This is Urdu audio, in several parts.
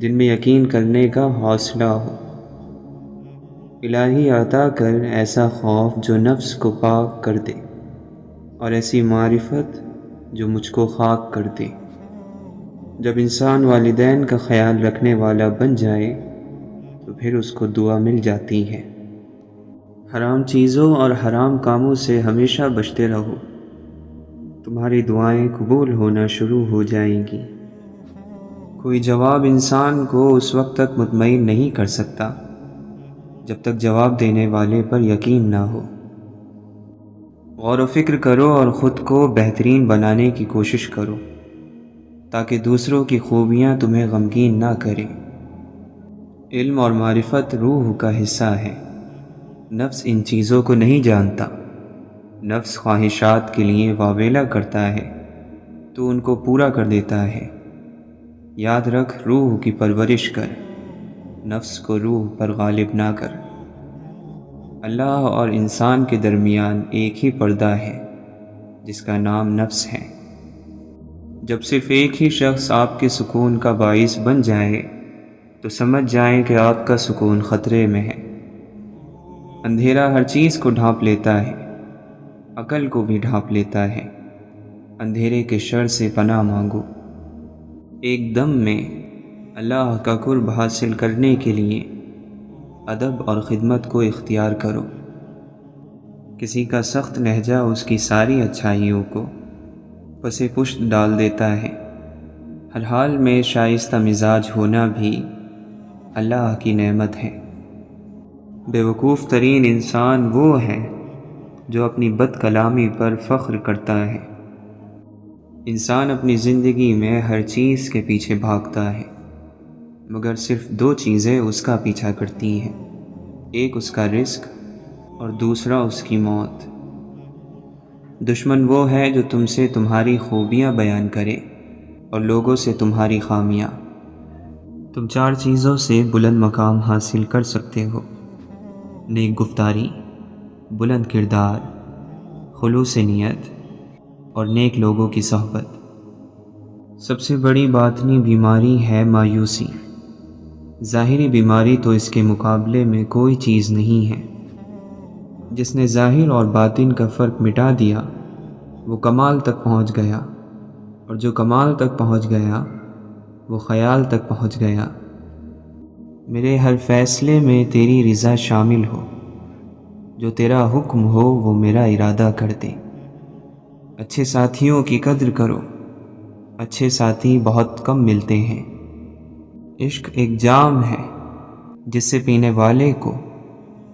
جن میں یقین کرنے کا حوصلہ ہو۔ الہی عطا کر ایسا خوف جو نفس کو پاک کر دے، اور ایسی معرفت جو مجھ کو خاک کر دے۔ جب انسان والدین کا خیال رکھنے والا بن جائے تو پھر اس کو دعا مل جاتی ہے۔ حرام چیزوں اور حرام کاموں سے ہمیشہ بچتے رہو، تمہاری دعائیں قبول ہونا شروع ہو جائیں گی۔ کوئی جواب انسان کو اس وقت تک مطمئن نہیں کر سکتا جب تک جواب دینے والے پر یقین نہ ہو۔ غور و فکر کرو اور خود کو بہترین بنانے کی کوشش کرو تاکہ دوسروں کی خوبیاں تمہیں غمگین نہ کریں۔ علم اور معرفت روح کا حصہ ہے، نفس ان چیزوں کو نہیں جانتا۔ نفس خواہشات کے لیے واویلا کرتا ہے تو ان کو پورا کر دیتا ہے۔ یاد رکھ، روح کی پرورش کر، نفس کو روح پر غالب نہ کر۔ اللہ اور انسان کے درمیان ایک ہی پردہ ہے جس کا نام نفس ہے۔ جب صرف ایک ہی شخص آپ کے سکون کا باعث بن جائے تو سمجھ جائیں کہ آپ کا سکون خطرے میں ہے۔ اندھیرا ہر چیز کو ڈھانپ لیتا ہے، عقل کو بھی ڈھانپ لیتا ہے۔ اندھیرے کے شر سے پناہ مانگو۔ ایک دم میں اللہ کا قرب حاصل کرنے کے لیے ادب اور خدمت کو اختیار کرو۔ کسی کا سخت لہجہ اس کی ساری اچھائیوں کو پس پشت ڈال دیتا ہے۔ ہر حال میں شائستہ مزاج ہونا بھی اللہ کی نعمت ہے۔ بیوقوف ترین انسان وہ ہے جو اپنی بد کلامی پر فخر کرتا ہے۔ انسان اپنی زندگی میں ہر چیز کے پیچھے بھاگتا ہے، مگر صرف دو چیزیں اس کا پیچھا کرتی ہیں، ایک اس کا رزق اور دوسرا اس کی موت۔ دشمن وہ ہے جو تم سے تمہاری خوبیاں بیان کرے اور لوگوں سے تمہاری خامیاں۔ تم چار چیزوں سے بلند مقام حاصل کر سکتے ہو: نیک گفتاری، بلند کردار، خلوص نیت اور نیک لوگوں کی صحبت۔ سب سے بڑی باطنی بیماری ہے مایوسی۔ ظاہری بیماری تو اس کے مقابلے میں کوئی چیز نہیں ہے۔ جس نے ظاہر اور باطن کا فرق مٹا دیا وہ کمال تک پہنچ گیا، اور جو کمال تک پہنچ گیا وہ خیال تک پہنچ گیا۔ میرے ہر فیصلے میں تیری رضا شامل ہو، جو تیرا حکم ہو وہ میرا ارادہ کر دے۔ اچھے ساتھیوں کی قدر کرو، اچھے ساتھی بہت کم ملتے ہیں۔ عشق ایک جام ہے جس سے پینے والے کو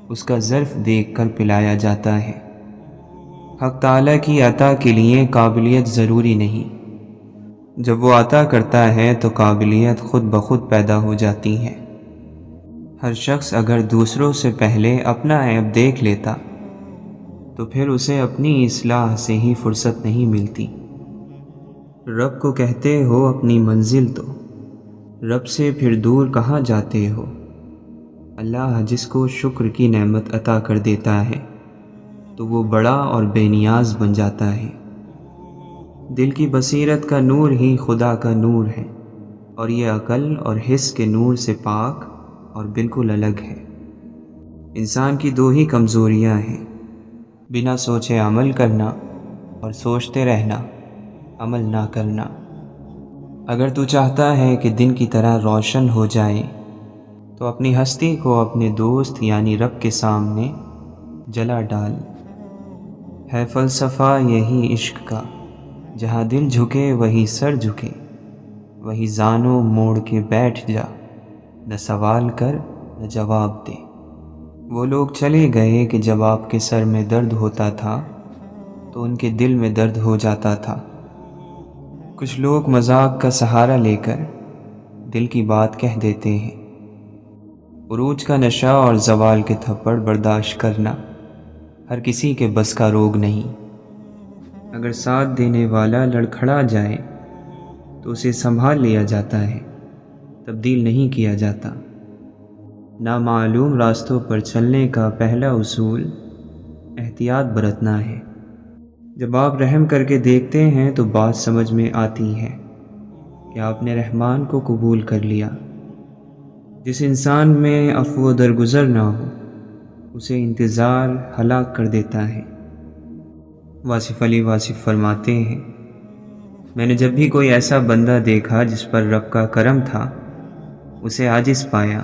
اس کا ظرف دیکھ کر پلایا جاتا ہے۔ حق تعالیٰ کی عطا کے لیے قابلیت ضروری نہیں، جب وہ عطا کرتا ہے تو قابلیت خود بخود پیدا ہو جاتی ہے۔ ہر شخص اگر دوسروں سے پہلے اپنا عیب دیکھ لیتا تو پھر اسے اپنی اصلاح سے ہی فرصت نہیں ملتی۔ رب کو کہتے ہو اپنی منزل تو رب سے پھر دور کہاں جاتے ہو۔ اللہ جس کو شکر کی نعمت عطا کر دیتا ہے تو وہ بڑا اور بے نیاز بن جاتا ہے۔ دل کی بصیرت کا نور ہی خدا کا نور ہے، اور یہ عقل اور حس کے نور سے پاک اور بالکل الگ ہے۔ انسان کی دو ہی کمزوریاں ہیں: بنا سوچے عمل کرنا اور سوچتے رہنا عمل نہ کرنا۔ اگر تو چاہتا ہے کہ دن کی طرح روشن ہو جائے تو اپنی ہستی کو اپنے دوست یعنی رب کے سامنے جلا ڈال۔ ہے فلسفہ یہی عشق کا، جہاں دل جھکے وہی سر جھکے، وہی زانوں موڑ کے بیٹھ جا، نہ سوال کر نہ جواب دے۔ وہ لوگ چلے گئے کہ جب آپ کے سر میں درد ہوتا تھا تو ان کے دل میں درد ہو جاتا تھا۔ کچھ لوگ مذاق کا سہارا لے کر دل کی بات کہہ دیتے ہیں۔ عروج کا نشہ اور زوال کے تھپڑ برداشت کرنا ہر کسی کے بس کا روگ نہیں۔ اگر ساتھ دینے والا لڑکھڑا جائے تو اسے سنبھال لیا جاتا ہے، تبدیل نہیں کیا جاتا۔ نامعلوم راستوں پر چلنے کا پہلا اصول احتیاط برتنا ہے۔ جب آپ رحم کر کے دیکھتے ہیں تو بات سمجھ میں آتی ہے کہ آپ نے رحمان کو قبول کر لیا، جس انسان میں عفو و درگزر نہ ہو اسے انتظار ہلاک کر دیتا ہے۔ واصف علی واصف فرماتے ہیں، میں نے جب بھی کوئی ایسا بندہ دیکھا جس پر رب کا کرم تھا اسے عاجز پایا،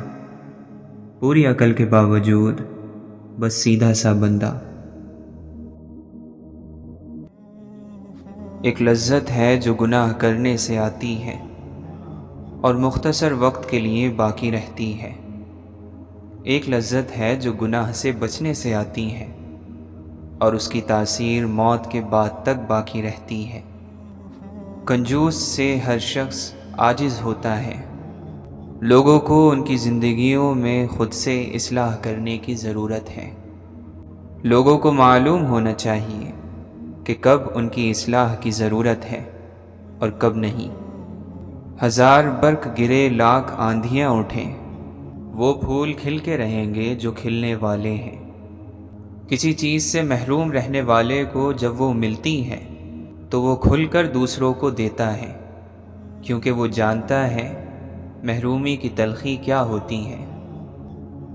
پوری عقل کے باوجود بس سیدھا سا بندہ۔ ایک لذت ہے جو گناہ کرنے سے آتی ہے اور مختصر وقت کے لیے باقی رہتی ہے۔ ایک لذت ہے جو گناہ سے بچنے سے آتی ہے اور اس کی تاثیر موت کے بعد تک باقی رہتی ہے۔ کنجوس سے ہر شخص عاجز ہوتا ہے۔ لوگوں کو ان کی زندگیوں میں خود سے اصلاح کرنے کی ضرورت ہے۔ لوگوں کو معلوم ہونا چاہیے کہ کب ان کی اصلاح کی ضرورت ہے اور کب نہیں۔ ہزار برق گرے لاکھ آندھیاں اٹھیں، وہ پھول کھل کے رہیں گے جو کھلنے والے ہیں۔ کسی چیز سے محروم رہنے والے کو جب وہ ملتی ہے تو وہ کھل کر دوسروں کو دیتا ہے، کیونکہ وہ جانتا ہے محرومی کی تلخی کیا ہوتی ہے۔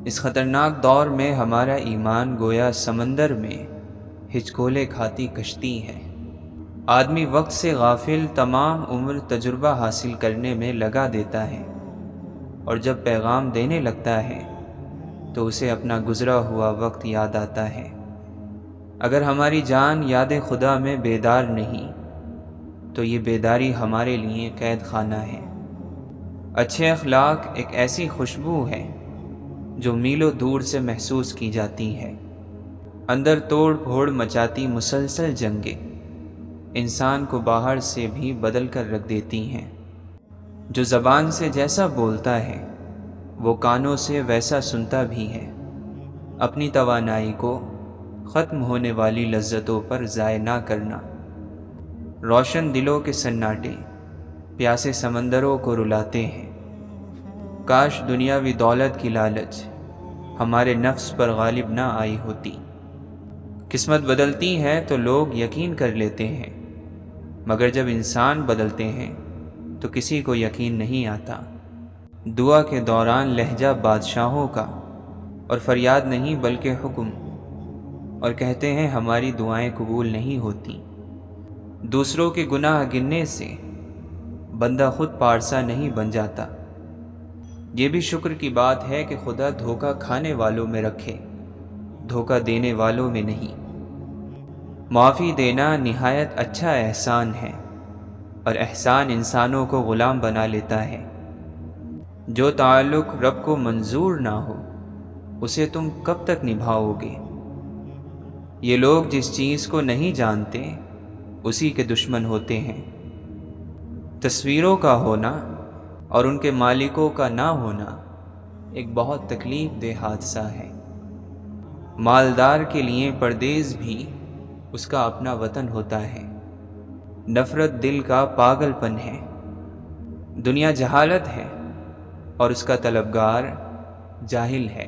اس خطرناک دور میں ہمارا ایمان گویا سمندر میں ہچکولے کھاتی کشتی ہے۔ آدمی وقت سے غافل تمام عمر تجربہ حاصل کرنے میں لگا دیتا ہے، اور جب پیغام دینے لگتا ہے تو اسے اپنا گزرا ہوا وقت یاد آتا ہے۔ اگر ہماری جان یاد خدا میں بیدار نہیں تو یہ بیداری ہمارے لیے قید خانہ ہے۔ اچھے اخلاق ایک ایسی خوشبو ہے جو میلوں دور سے محسوس کی جاتی ہے۔ اندر توڑ پھوڑ مچاتی مسلسل جنگیں انسان کو باہر سے بھی بدل کر رکھ دیتی ہیں۔ جو زبان سے جیسا بولتا ہے وہ کانوں سے ویسا سنتا بھی ہے۔ اپنی توانائی کو ختم ہونے والی لذتوں پر ضائع نہ کرنا۔ روشن دلوں کے سناٹے پیاسے سمندروں کو رلاتے ہیں۔ کاش دنیاوی دولت کی لالچ ہمارے نفس پر غالب نہ آئی ہوتی۔ قسمت بدلتی ہے تو لوگ یقین کر لیتے ہیں، مگر جب انسان بدلتے ہیں تو کسی کو یقین نہیں آتا۔ دعا کے دوران لہجہ بادشاہوں کا اور فریاد نہیں بلکہ حکم، اور کہتے ہیں ہماری دعائیں قبول نہیں ہوتی۔ دوسروں کے گناہ گننے سے بندہ خود پارسا نہیں بن جاتا۔ یہ بھی شکر کی بات ہے کہ خدا دھوکہ کھانے والوں میں رکھے، دھوکہ دینے والوں میں نہیں۔ معافی دینا نہایت اچھا احسان ہے، اور احسان انسانوں کو غلام بنا لیتا ہے۔ جو تعلق رب کو منظور نہ ہو اسے تم کب تک نبھاؤ گے؟ یہ لوگ جس چیز کو نہیں جانتے اسی کے دشمن ہوتے ہیں۔ تصویروں کا ہونا اور ان کے مالکوں کا نہ ہونا ایک بہت تکلیف دہ حادثہ ہے۔ مالدار کے لیے پردیس بھی اس کا اپنا وطن ہوتا ہے۔ نفرت دل کا پاگل پن ہے۔ دنیا جہالت ہے اور اس کا طلبگار جاہل ہے۔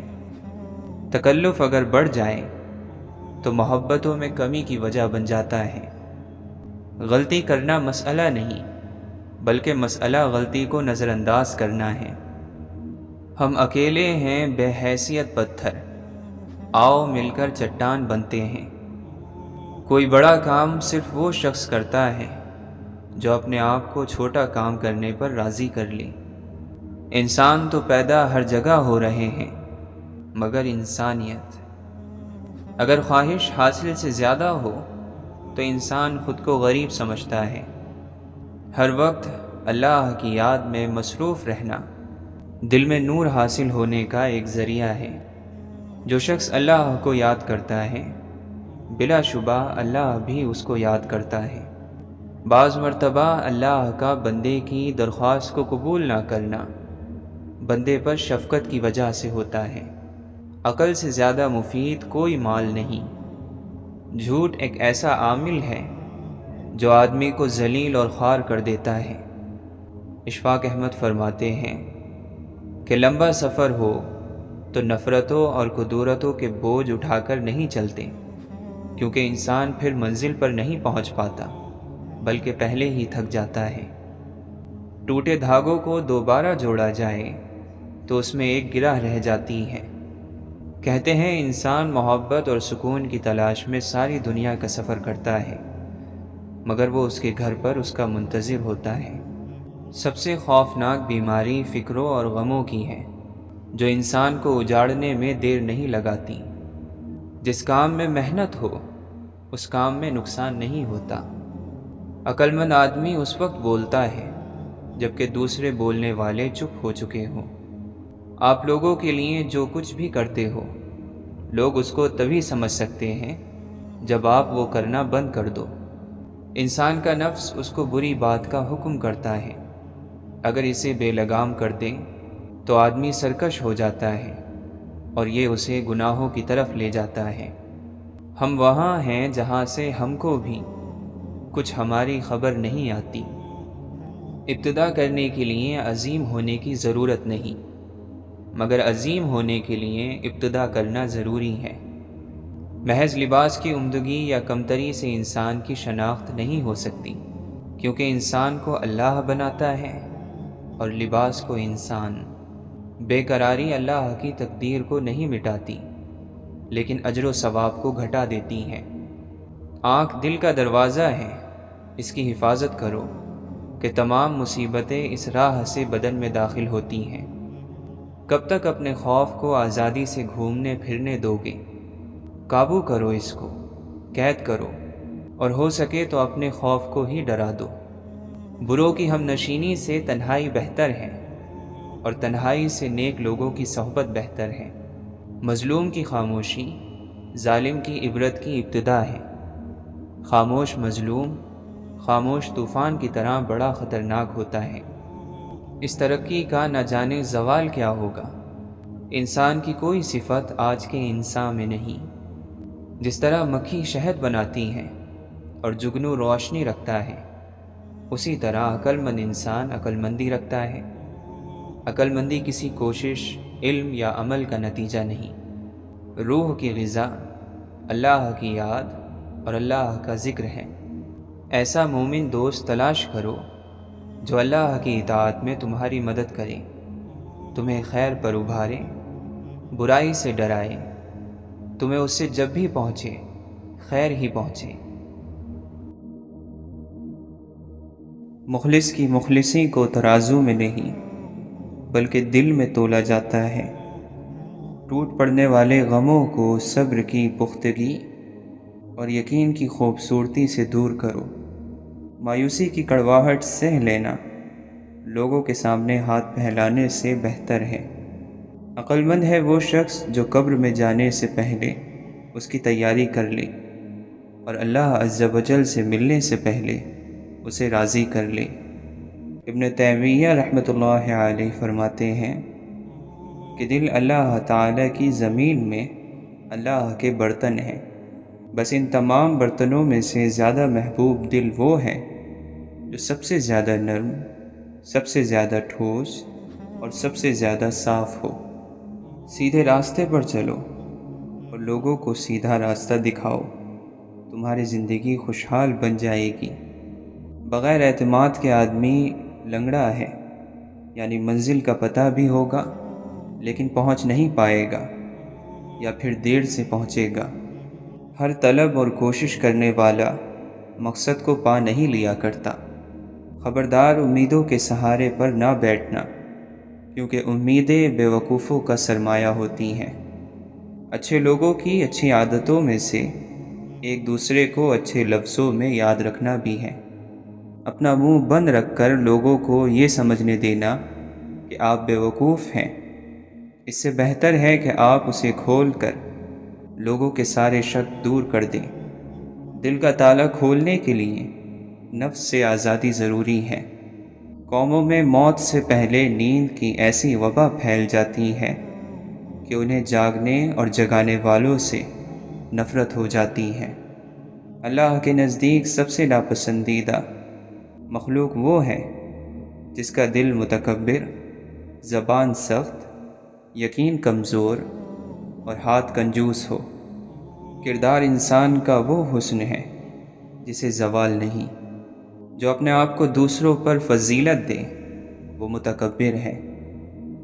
تکلف اگر بڑھ جائے تو محبتوں میں کمی کی وجہ بن جاتا ہے۔ غلطی کرنا مسئلہ نہیں بلکہ مسئلہ غلطی کو نظر انداز کرنا ہے۔ ہم اکیلے ہیں بے حیثیت پتھر، آؤ مل کر چٹان بنتے ہیں۔ کوئی بڑا کام صرف وہ شخص کرتا ہے جو اپنے آپ کو چھوٹا کام کرنے پر راضی کر لے۔ انسان تو پیدا ہر جگہ ہو رہے ہیں، مگر انسانیت اگر خواہش حاصل سے زیادہ ہو تو انسان خود کو غریب سمجھتا ہے۔ ہر وقت اللہ کی یاد میں مصروف رہنا دل میں نور حاصل ہونے کا ایک ذریعہ ہے۔ جو شخص اللہ کو یاد کرتا ہے بلا شبہ اللہ بھی اس کو یاد کرتا ہے۔ بعض مرتبہ اللہ کا بندے کی درخواست کو قبول نہ کرنا بندے پر شفقت کی وجہ سے ہوتا ہے۔ عقل سے زیادہ مفید کوئی مال نہیں۔ جھوٹ ایک ایسا عامل ہے جو آدمی کو ذلیل اور خوار کر دیتا ہے۔ اشفاق احمد فرماتے ہیں کہ لمبا سفر ہو تو نفرتوں اور کدورتوں کے بوجھ اٹھا کر نہیں چلتے، کیونکہ انسان پھر منزل پر نہیں پہنچ پاتا بلکہ پہلے ہی تھک جاتا ہے۔ ٹوٹے دھاگوں کو دوبارہ جوڑا جائے تو اس میں ایک گرہ رہ جاتی ہے۔ کہتے ہیں انسان محبت اور سکون کی تلاش میں ساری دنیا کا سفر کرتا ہے، مگر وہ اس کے گھر پر اس کا منتظر ہوتا ہے۔ سب سے خوفناک بیماری فکروں اور غموں کی ہے، جو انسان کو اجاڑنے میں دیر نہیں لگاتی۔ جس کام میں محنت ہو اس کام میں نقصان نہیں ہوتا۔ عقل مند آدمی اس وقت بولتا ہے جبکہ دوسرے بولنے والے چپ ہو چکے ہوں۔ آپ لوگوں کے لیے جو کچھ بھی کرتے ہو، لوگ اس کو تبھی سمجھ سکتے ہیں جب آپ وہ کرنا بند کر دو۔ انسان کا نفس اس کو بری بات کا حکم کرتا ہے، اگر اسے بے لگام کر دیں تو آدمی سرکش ہو جاتا ہے اور یہ اسے گناہوں کی طرف لے جاتا ہے۔ ہم وہاں ہیں جہاں سے ہم کو بھی کچھ ہماری خبر نہیں آتی۔ ابتدا کرنے کے لیے عظیم ہونے کی ضرورت نہیں، مگر عظیم ہونے کے لیے ابتدا کرنا ضروری ہے۔ محض لباس کی عمدگی یا کمتری سے انسان کی شناخت نہیں ہو سکتی، کیونکہ انسان کو اللہ بناتا ہے اور لباس کو انسان۔ بے قراری اللہ کی تقدیر کو نہیں مٹاتی، لیکن اجر و ثواب کو گھٹا دیتی ہے۔ آنکھ دل کا دروازہ ہے، اس کی حفاظت کرو کہ تمام مصیبتیں اس راہ سے بدن میں داخل ہوتی ہیں۔ کب تک اپنے خوف کو آزادی سے گھومنے پھرنے دو گے؟ قابو کرو اس کو، قید کرو، اور ہو سکے تو اپنے خوف کو ہی ڈرا دو۔ بروں کی ہم نشینی سے تنہائی بہتر ہے، اور تنہائی سے نیک لوگوں کی صحبت بہتر ہے۔ مظلوم کی خاموشی ظالم کی عبرت کی ابتدا ہے۔ خاموش مظلوم خاموش طوفان کی طرح بڑا خطرناک ہوتا ہے۔ اس ترقی کا نہ جانے زوال کیا ہوگا۔ انسان کی کوئی صفت آج کے انسان میں نہیں۔ جس طرح مکھی شہد بناتی ہے اور جگنو روشنی رکھتا ہے، اسی طرح عقل مند انسان عقل مندی رکھتا ہے۔ عقل مندی کسی کوشش، علم یا عمل کا نتیجہ نہیں۔ روح کی غذا اللہ کی یاد اور اللہ کا ذکر ہے۔ ایسا مومن دوست تلاش کرو جو اللہ کی اطاعت میں تمہاری مدد کرے، تمہیں خیر پر ابھارے، برائی سے ڈرائے، تمہیں اس سے جب بھی پہنچے خیر ہی پہنچے۔ مخلص کی مخلصی کو ترازو میں نہیں بلکہ دل میں تولا جاتا ہے۔ ٹوٹ پڑنے والے غموں کو صبر کی پختگی اور یقین کی خوبصورتی سے دور کرو۔ مایوسی کی کڑواہٹ سہ لینا لوگوں کے سامنے ہاتھ پھیلانے سے بہتر ہے۔ عقل مند ہے وہ شخص جو قبر میں جانے سے پہلے اس کی تیاری کر لے اور اللہ عز و جل سے ملنے سے پہلے اسے راضی کر لے۔ ابن تیمیہ رحمۃ اللہ علیہ فرماتے ہیں کہ دل اللہ تعالیٰ کی زمین میں اللہ کے برتن ہیں، بس ان تمام برتنوں میں سے زیادہ محبوب دل وہ ہے جو سب سے زیادہ نرم، سب سے زیادہ ٹھوس اور سب سے زیادہ صاف ہو۔ سیدھے راستے پر چلو اور لوگوں کو سیدھا راستہ دکھاؤ، تمہاری زندگی خوشحال بن جائے گی۔ بغیر اعتماد کے آدمی لنگڑا ہے، یعنی منزل کا پتہ بھی ہوگا لیکن پہنچ نہیں پائے گا یا پھر دیر سے پہنچے گا۔ ہر طلب اور کوشش کرنے والا مقصد کو پا نہیں لیا کرتا۔ خبردار امیدوں کے سہارے پر نہ بیٹھنا، کیونکہ امیدیں بے وقوفوں کا سرمایہ ہوتی ہیں۔ اچھے لوگوں کی اچھی عادتوں میں سے ایک دوسرے کو اچھے لفظوں میں یاد رکھنا بھی ہے۔ اپنا منہ بند رکھ کر لوگوں کو یہ سمجھنے دینا کہ آپ بے وقوف ہیں، اس سے بہتر ہے کہ آپ اسے کھول کر لوگوں کے سارے شک دور کر دیں۔ دل کا تالا کھولنے کے لیے نفس سے آزادی ضروری ہے۔ قوموں میں موت سے پہلے نیند کی ایسی وبا پھیل جاتی ہے کہ انہیں جاگنے اور جگانے والوں سے نفرت ہو جاتی ہے۔ اللہ کے نزدیک سب سے ناپسندیدہ مخلوق وہ ہے جس کا دل متکبر، زبان سخت، یقین کمزور اور ہاتھ کنجوس ہو۔ کردار انسان کا وہ حسن ہے جسے زوال نہیں۔ جو اپنے آپ کو دوسروں پر فضیلت دے وہ متکبر ہے،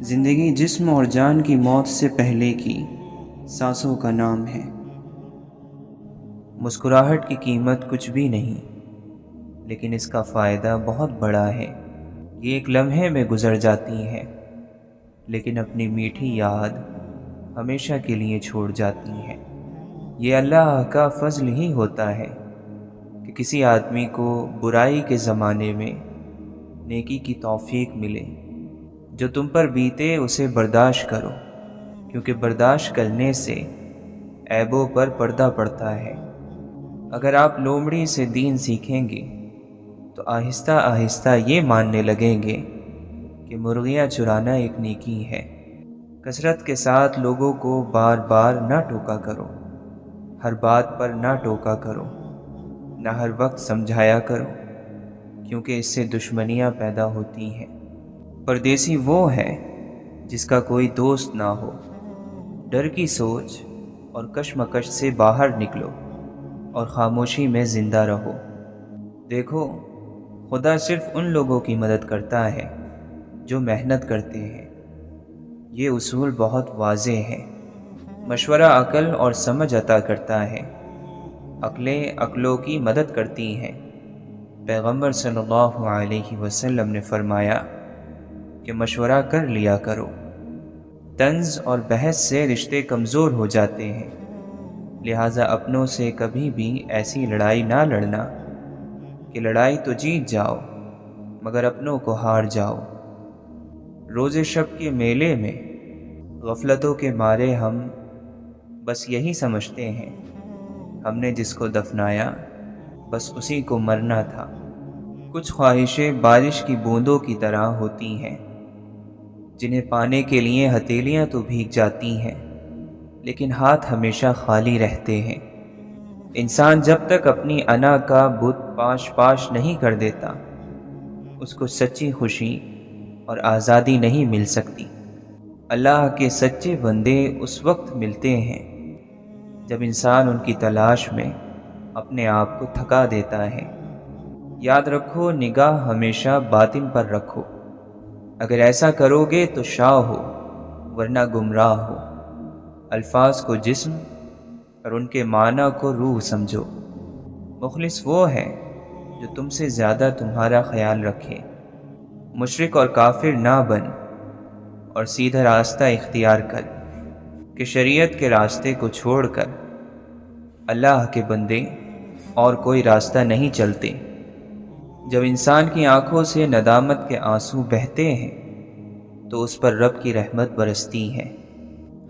زندگی جسم اور جان کی موت سے پہلے کی سانسوں کا نام ہے۔ مسکراہٹ کی قیمت کچھ بھی نہیں، لیکن اس کا فائدہ بہت بڑا ہے۔ یہ ایک لمحے میں گزر جاتی ہے، لیکن اپنی میٹھی یاد ہمیشہ کے لیے چھوڑ جاتی ہے۔ یہ اللہ کا فضل ہی ہوتا ہے کہ کسی آدمی کو برائی کے زمانے میں نیکی کی توفیق ملے۔ جو تم پر بیتے اسے برداشت کرو، کیونکہ برداشت کرنے سے عیبوں پر پردہ پڑتا ہے۔ اگر آپ لومڑی سے دین سیکھیں گے تو آہستہ آہستہ یہ ماننے لگیں گے کہ مرغیاں چرانا ایک نیکی ہے۔ کثرت کے ساتھ لوگوں کو بار بار نہ ٹوکا کرو، ہر بات پر نہ ٹوکا کرو، نہ ہر وقت سمجھایا کرو، کیونکہ اس سے دشمنیاں پیدا ہوتی ہیں۔ پردیسی وہ ہے جس کا کوئی دوست نہ ہو۔ ڈر کی سوچ اور کشمکش سے باہر نکلو اور خاموشی میں زندہ رہو۔ دیکھو، خدا صرف ان لوگوں کی مدد کرتا ہے جو محنت کرتے ہیں۔ یہ اصول بہت واضح ہے۔ مشورہ عقل اور سمجھ عطا کرتا ہے، عقلیں عقلوں کی مدد کرتی ہیں۔ پیغمبر صلی اللہ علیہ وسلم نے فرمایا کہ مشورہ کر لیا کرو۔ طنز اور بحث سے رشتے کمزور ہو جاتے ہیں، لہٰذا اپنوں سے کبھی بھی ایسی لڑائی نہ لڑنا کہ لڑائی تو جیت جاؤ مگر اپنوں کو ہار جاؤ۔ روز شب کے میلے میں غفلتوں کے مارے ہم بس یہی سمجھتے ہیں ہم نے جس کو دفنایا بس اسی کو مرنا تھا۔ کچھ خواہشیں بارش کی بوندوں کی طرح ہوتی ہیں، جنہیں پانے کے لیے ہتھیلیاں تو بھیگ جاتی ہیں لیکن ہاتھ ہمیشہ خالی رہتے ہیں۔ انسان جب تک اپنی انا کا بت پاش پاش نہیں کر دیتا، اس کو سچی خوشی اور آزادی نہیں مل سکتی۔ اللہ کے سچے بندے اس وقت ملتے ہیں جب انسان ان کی تلاش میں اپنے آپ کو تھکا دیتا ہے۔ یاد رکھو، نگاہ ہمیشہ باطن پر رکھو۔ اگر ایسا کرو گے تو شاہ ہو ورنہ گمراہ ہو۔ الفاظ کو جسم اور ان کے معنی کو روح سمجھو۔ مخلص وہ ہے جو تم سے زیادہ تمہارا خیال رکھے۔ مشرک اور کافر نہ بن اور سیدھا راستہ اختیار کر کہ شریعت کے راستے کو چھوڑ کر اللہ کے بندے اور کوئی راستہ نہیں چلتے۔ جب انسان کی آنکھوں سے ندامت کے آنسو بہتے ہیں تو اس پر رب کی رحمت برستی ہے۔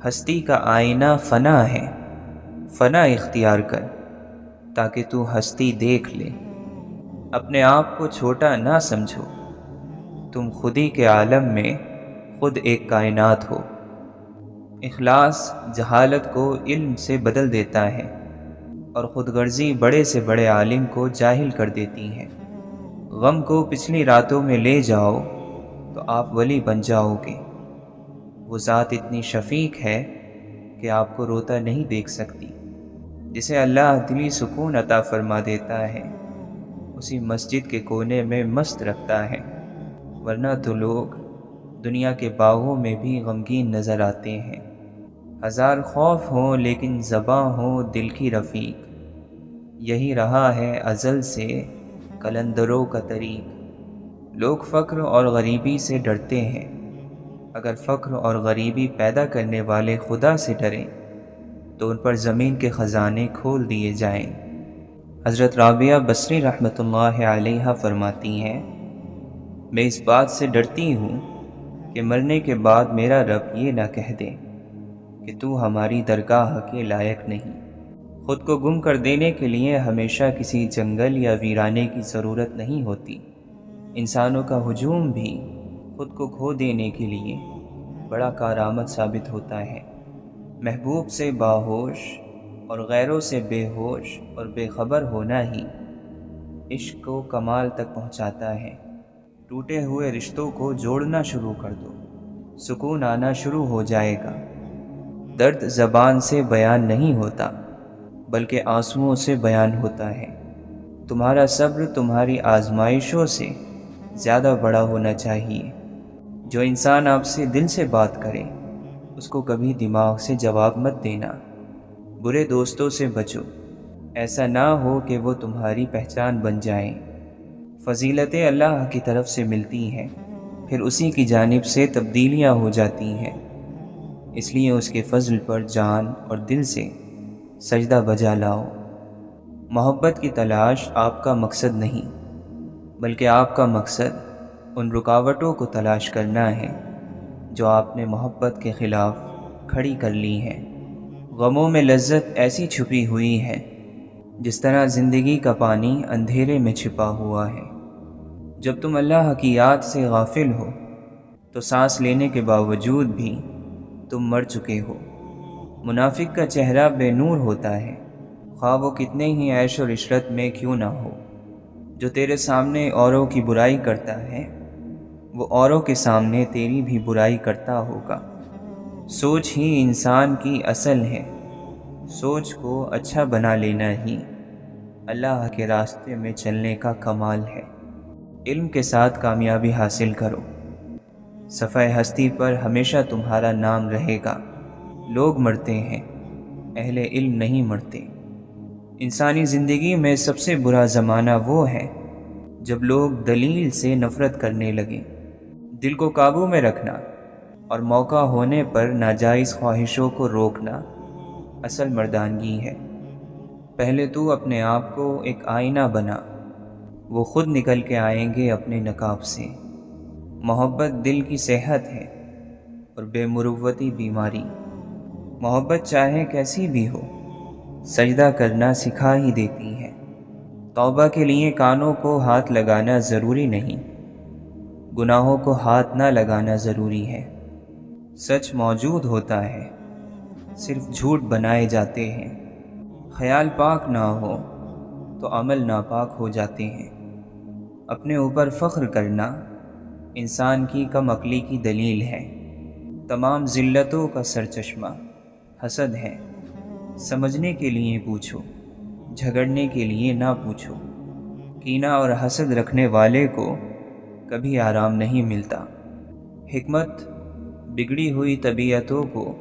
ہستی کا آئینہ فنا ہے، فنا اختیار کر تاکہ تو ہستی دیکھ لے۔ اپنے آپ کو چھوٹا نہ سمجھو، تم خودی کے عالم میں خود ایک کائنات ہو۔ اخلاص جہالت کو علم سے بدل دیتا ہے اور خود غرضی بڑے سے بڑے عالم کو جاہل کر دیتی ہے۔ غم کو پچھلی راتوں میں لے جاؤ تو آپ ولی بن جاؤ گے۔ وہ ذات اتنی شفیق ہے کہ آپ کو روتا نہیں دیکھ سکتی۔ جسے اللہ دلی سکون عطا فرما دیتا ہے، اسی مسجد کے کونے میں مست رکھتا ہے، ورنہ تو لوگ دنیا کے باغوں میں بھی غمگین نظر آتے ہیں۔ ہزار خوف ہوں لیکن زباں ہو دل کی رفیق، یہی رہا ہے ازل سے قلندروں کا طریق۔ لوگ فقر اور غریبی سے ڈرتے ہیں، اگر فقر اور غریبی پیدا کرنے والے خدا سے ڈریں تو ان پر زمین کے خزانے کھول دیے جائیں۔ حضرت رابعہ بصری رحمۃ اللہ علیہ فرماتی ہیں، میں اس بات سے ڈرتی ہوں کہ مرنے کے بعد میرا رب یہ نہ کہہ دے کہ تو ہماری درگاہ کے لائق نہیں۔ خود کو گم کر دینے کے لیے ہمیشہ کسی جنگل یا ویرانے کی ضرورت نہیں ہوتی۔ انسانوں کا ہجوم بھی خود کو کھو دینے کے لیے بڑا کارآمد ثابت ہوتا ہے۔ محبوب سے باہوش اور غیروں سے بے ہوش اور بے خبر ہونا ہی عشق کو کمال تک پہنچاتا ہے۔ ٹوٹے ہوئے رشتوں کو جوڑنا شروع کر دو، سکون آنا شروع ہو جائے گا۔ درد زبان سے بیان نہیں ہوتا بلکہ آنسوؤں سے بیان ہوتا ہے۔ تمہارا صبر تمہاری آزمائشوں سے زیادہ بڑا ہونا چاہیے۔ جو انسان آپ سے دل سے بات کرے اس کو کبھی دماغ سے جواب مت دینا۔ برے دوستوں سے بچو، ایسا نہ ہو کہ وہ تمہاری پہچان بن جائیں۔ فضیلتیں اللہ کی طرف سے ملتی ہیں، پھر اسی کی جانب سے تبدیلیاں ہو جاتی ہیں، اس لیے اس کے فضل پر جان اور دل سے سجدہ بجا لاؤ۔ محبت کی تلاش آپ کا مقصد نہیں، بلکہ آپ کا مقصد ان رکاوٹوں کو تلاش کرنا ہے جو آپ نے محبت کے خلاف کھڑی کر لی ہیں۔ غموں میں لذت ایسی چھپی ہوئی ہے جس طرح زندگی کا پانی اندھیرے میں چھپا ہوا ہے۔ جب تم اللہ کی یاد سے غافل ہو تو سانس لینے کے باوجود بھی تم مر چکے ہو۔ منافق کا چہرہ بے نور ہوتا ہے، خواہ وہ کتنے ہی عیش و عشرت میں کیوں نہ ہو۔ جو تیرے سامنے اوروں کی برائی کرتا ہے وہ اوروں کے سامنے تیری بھی برائی کرتا ہوگا۔ سوچ ہی انسان کی اصل ہے، سوچ کو اچھا بنا لینا ہی اللہ کے راستے میں چلنے کا کمال ہے۔ علم کے ساتھ کامیابی حاصل کرو، صفحہ ہستی پر ہمیشہ تمہارا نام رہے گا۔ لوگ مرتے ہیں، اہل علم نہیں مرتے۔ انسانی زندگی میں سب سے برا زمانہ وہ ہے جب لوگ دلیل سے نفرت کرنے لگیں۔ دل کو قابو میں رکھنا اور موقع ہونے پر ناجائز خواہشوں کو روکنا اصل مردانگی ہے۔ پہلے تو اپنے آپ کو ایک آئینہ بنا، وہ خود نکل کے آئیں گے اپنے نقاب سے۔ محبت دل کی صحت ہے اور بے مروتی بیماری۔ محبت چاہے کیسی بھی ہو، سجدہ کرنا سکھا ہی دیتی ہے۔ توبہ کے لیے کانوں کو ہاتھ لگانا ضروری نہیں، گناہوں کو ہاتھ نہ لگانا ضروری ہے۔ سچ موجود ہوتا ہے، صرف جھوٹ بنائے جاتے ہیں۔ خیال پاک نہ ہو تو عمل ناپاک ہو جاتے ہیں۔ اپنے اوپر فخر کرنا انسان کی کم عقلی کی دلیل ہے۔ تمام ذلتوں کا سرچشمہ حسد ہے۔ سمجھنے کے لیے پوچھو، جھگڑنے کے لیے نہ پوچھو۔ کینہ اور حسد رکھنے والے کو کبھی آرام نہیں ملتا۔ حکمت بگڑی ہوئی طبیعتوں کو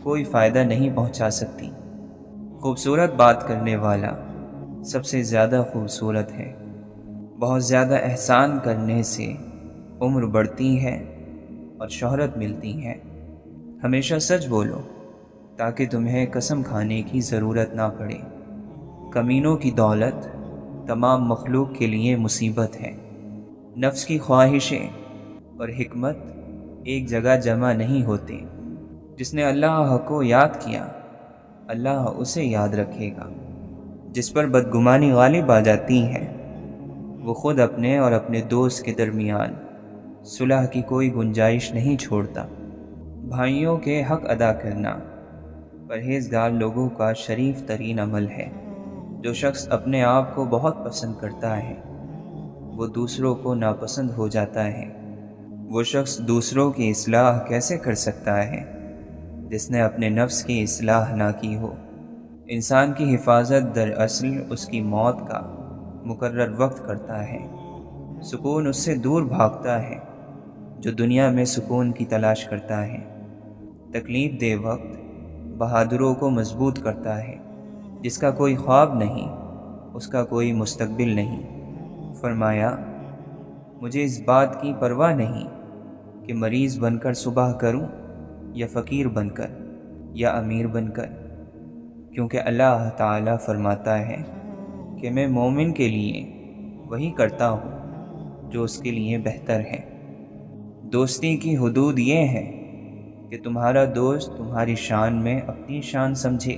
کوئی فائدہ نہیں پہنچا سکتی۔ خوبصورت بات کرنے والا سب سے زیادہ خوبصورت ہے۔ بہت زیادہ احسان کرنے سے عمر بڑھتی ہے اور شہرت ملتی ہے۔ ہمیشہ سچ بولو تاکہ تمہیں قسم کھانے کی ضرورت نہ پڑے۔ کمینوں کی دولت تمام مخلوق کے لیے مصیبت ہے۔ نفس کی خواہشیں اور حکمت ایک جگہ جمع نہیں ہوتے۔ جس نے اللہ کو یاد کیا اللہ اسے یاد رکھے گا۔ جس پر بدگمانی غالب آ جاتی ہے وہ خود اپنے اور اپنے دوست کے درمیان صلح کی کوئی گنجائش نہیں چھوڑتا۔ بھائیوں کے حق ادا کرنا پرہیزگار لوگوں کا شریف ترین عمل ہے۔ جو شخص اپنے آپ کو بہت پسند کرتا ہے وہ دوسروں کو ناپسند ہو جاتا ہے۔ وہ شخص دوسروں کی اصلاح کیسے کر سکتا ہے جس نے اپنے نفس کی اصلاح نہ کی ہو۔ انسان کی حفاظت دراصل اس کی موت کا مقرر وقت کرتا ہے۔ سکون اس سے دور بھاگتا ہے جو دنیا میں سکون کی تلاش کرتا ہے۔ تکلیف دہ وقت بہادروں کو مضبوط کرتا ہے۔ جس کا کوئی خواب نہیں اس کا کوئی مستقبل نہیں۔ فرمایا مجھے اس بات کی پرواہ نہیں کہ مریض بن کر صبح کروں یا فقیر بن کر یا امیر بن کر، کیونکہ اللہ تعالیٰ فرماتا ہے کہ میں مومن کے لیے وہی کرتا ہوں جو اس کے لیے بہتر ہے۔ دوستی کی حدود یہ ہے کہ تمہارا دوست تمہاری شان میں اپنی شان سمجھے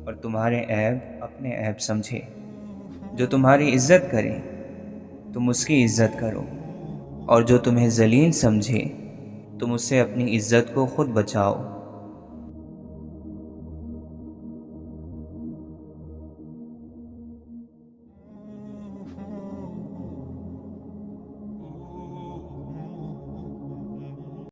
اور تمہارے عیب اپنے عیب سمجھے۔ جو تمہاری عزت کرے تم اس کی عزت کرو، اور جو تمہیں ذلیل سمجھے تم اس سے اپنی عزت کو خود بچاؤ۔